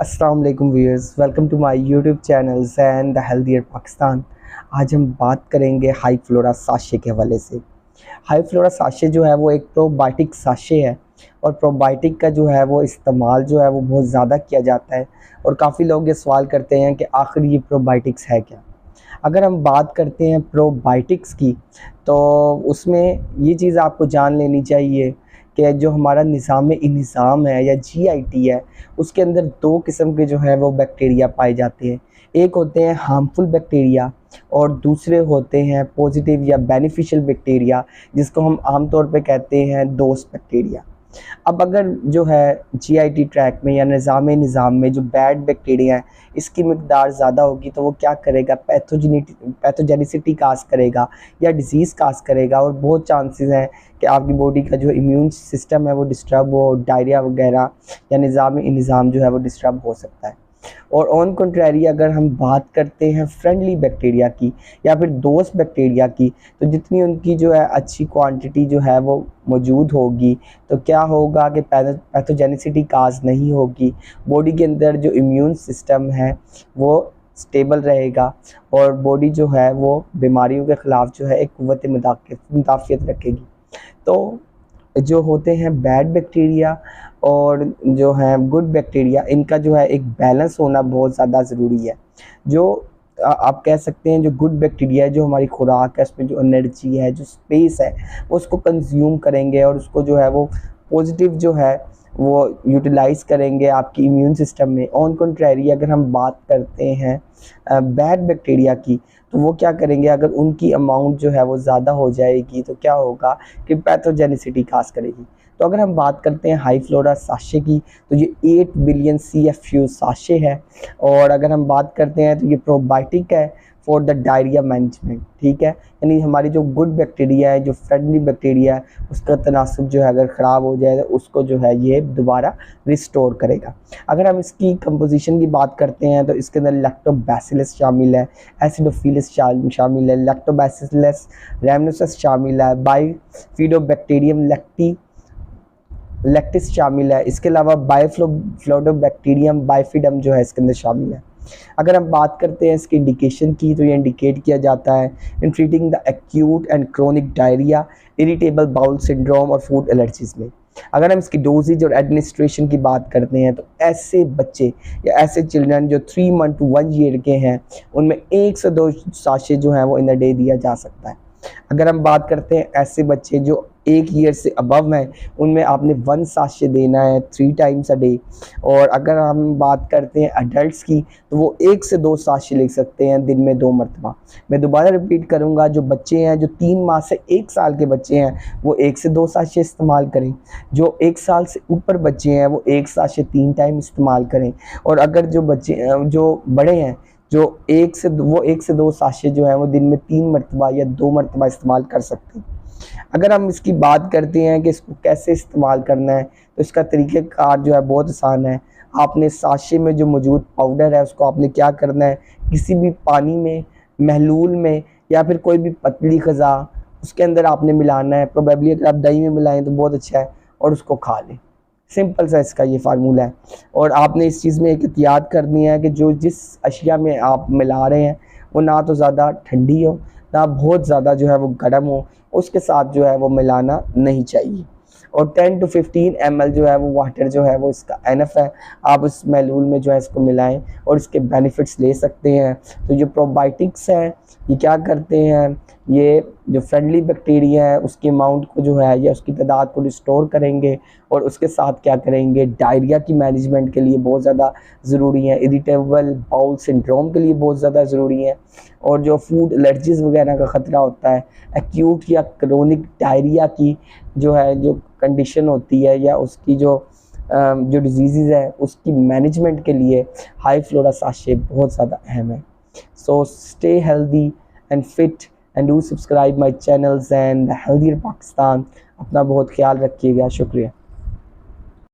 अस्सलाम वालेकुम viewers, welcome to my YouTube channels and the healthier Pakistan. आज हम बात करेंगे हाई फ्लोरा साशे के हवाले से। हाई फ्लोरा साशे जो है वो एक प्रोबायोटिक साशे है और प्रोबायोटिक का जो है वो इस्तेमाल जो है वो बहुत ज़्यादा किया जाता है और काफ़ी लोग ये सवाल करते हैं कि आखिर ये प्रोबायोटिक्स है क्या। अगर हम बात करते हैं प्रोबायोटिक्स की तो उसमें ये चीज़ आपको जान लेनी चाहिए कि जो हमारा निज़ाम है या जीआईटी है, उसके अंदर 2 किस्म के जो है वो बैक्टीरिया पाए जाते हैं। एक होते हैं हार्मफुल बैक्टीरिया और दूसरे होते हैं पॉजिटिव या बेनिफिशियल बैक्टीरिया, जिसको हम आम तौर पे कहते हैं दोस्त बैक्टीरिया। अब अगर जो है जीआईटी ट्रैक में या निज़ाम में जो बैड बैक्टीरिया है, इसकी मिकदार ज़्यादा होगी तो वो क्या करेगा, पैथोजेनिसिटी काज़ करेगा या डिज़ीज़ काज़ करेगा और बहुत चांसेस हैं कि आपकी बॉडी का जो इम्यून सिस्टम है वो डिस्टर्ब हो, डायरिया वगैरह या निज़ाम जो है वो डिस्टर्ब हो सकता है। और ऑन कंट्रेरी अगर हम बात करते हैं फ्रेंडली बैक्टीरिया की या फिर दोस्त बैक्टीरिया की, तो जितनी उनकी जो है अच्छी क्वांटिटी जो है वो मौजूद होगी तो क्या होगा कि पैथोजेनिसिटी काज नहीं होगी, बॉडी के अंदर जो इम्यून सिस्टम है वो स्टेबल रहेगा और बॉडी जो है वो बीमारियों के ख़िलाफ़ जो है एक क़ुव्वत मुदाफ़ियत रखेगी। तो जो होते हैं बैड बैक्टीरिया और जो हैं गुड बैक्टीरिया, इनका जो है एक बैलेंस होना बहुत ज़्यादा ज़रूरी है। जो आप कह सकते हैं जो गुड बैक्टीरिया है, जो हमारी खुराक है, उसमें जो एनर्जी है, जो स्पेस है, वो उसको कंज्यूम करेंगे और उसको जो है वो पॉजिटिव जो है वो यूटिलाइज़ करेंगे आपकी इम्यून सिस्टम में। ऑन कंट्रेरी अगर हम बात करते हैं बैड बैक्टीरिया की, तो वो क्या करेंगे, अगर उनकी अमाउंट जो है वो ज़्यादा हो जाएगी तो क्या होगा कि पैथोजेनिसिटी काज़ करेगी। तो अगर हम बात करते हैं हाई फ्लोरा साशे की, तो ये 8 बिलियन CFU साशे है और अगर हम बात करते हैं तो ये प्रोबायोटिक है फॉर द डायरिया मैनेजमेंट, ठीक है। यानी हमारी जो गुड बैक्टीरिया है, जो फ्रेंडली बैक्टीरिया है, उसका तनासब जो है अगर ख़राब हो जाए तो उसको जो है ये दोबारा रिस्टोर करेगा। अगर हम इसकी कंपोजिशन की बात करते हैं तो इसके अंदर लैक्टोबैसिलस शामिल है, एसिडोफिलस शामिल है, लैक्टोबैसिलस रैमनोसस शामिल है, बाइफिडोबैक्टीरियम लैक्टिस शामिल है। इसके अलावा फ्लोडोबैक्टीरियम बाइफिडम जो है इसके अंदर शामिल है। अगर हम बात करते हैं इसकी इंडिकेशन की, तो ये इंडिकेट किया जाता है इन treating the acute and chronic diarrhoea, irritable bowel syndrome और फूड एलर्जीज़ में। अगर हम इसकी डोजेज और एडमिनिस्ट्रेशन की बात करते हैं तो ऐसे बच्चे या ऐसे चिल्ड्रन जो 3 मंथ टू 1 ईयर के हैं, उनमें 1 से 2 साशे जो हैं वो इन द डे दिया जा सकता है। अगर हम बात करते हैं ऐसे बच्चे जो 1 ईयर से अबव हैं, उनमें आपने 1 साशे देना है 3 टाइम्स अ डे। और अगर हम बात करते हैं अडल्ट्स की, तो वो 1 से 2 साशे ले सकते हैं दिन में 2 मरतबा। मैं दोबारा रिपीट करूँगा, जो बच्चे हैं जो 3 माह से 1 साल के बच्चे हैं वो 1 से 2 साशे इस्तेमाल करें। जो 1 साल से ऊपर बच्चे हैं वो 1 साशे 3 टाइम इस्तेमाल करें। और अगर जो बच्चे जो बड़े हैं, जो 1 से 2 साशे जो हैं वो दिन में 3 मरतबा या 2 मरतबा इस्तेमाल कर सकते हैं। अगर हम इसकी बात करते हैं कि इसको कैसे इस्तेमाल करना है, तो इसका तरीक़ेकार जो है बहुत आसान है। आपने साशे में जो मौजूद पाउडर है उसको आपने क्या करना है, किसी भी पानी में, महलूल में या फिर कोई भी पतली ग़िज़ा उसके अंदर आपने मिलाना है। प्रोबेबली अगर आप दही में मिलाएँ तो बहुत अच्छा है और उसको खा लें। सिंपल सा इसका ये फार्मूला है। और आपने इस चीज़ में एक एहतियात करनी है कि जो जिस अशिया में आप मिला रहे हैं वो ना तो ज़्यादा ठंडी हो, ना बहुत ज़्यादा जो है वो गर्म हो, उसके साथ जो है वो मिलाना नहीं चाहिए। और 10 टू 15 ml जो है वो वाटर जो है वो इसका एनफ है। आप उस महलूल में जो है इसको मिलाएं और इसके बेनिफिट्स ले सकते हैं। तो जो प्रोबायोटिक्स हैं ये क्या करते हैं, ये जो फ्रेंडली बैक्टीरिया है उसकी अमाउंट को जो है या उसकी तादाद को रिस्टोर करेंगे और उसके साथ क्या करेंगे, डायरिया की मैनेजमेंट के लिए बहुत ज़्यादा ज़रूरी है, इरिटेबल बाउल सिंड्रोम के लिए बहुत ज़्यादा ज़रूरी है, और जो फूड एलर्जीज़ वगैरह का ख़तरा होता है, एक्यूट या क्रोनिक डायरिया की जो है जो कंडीशन होती है या उसकी जो डिजीज़ है उसकी मैनेजमेंट के लिए हाई फ्लोरा साशे बहुत ज़्यादा अहम है। So stay healthy and fit and do subscribe my channels and healthier Pakistan. अपना बहुत ख्याल रखिएगा। शुक्रिया।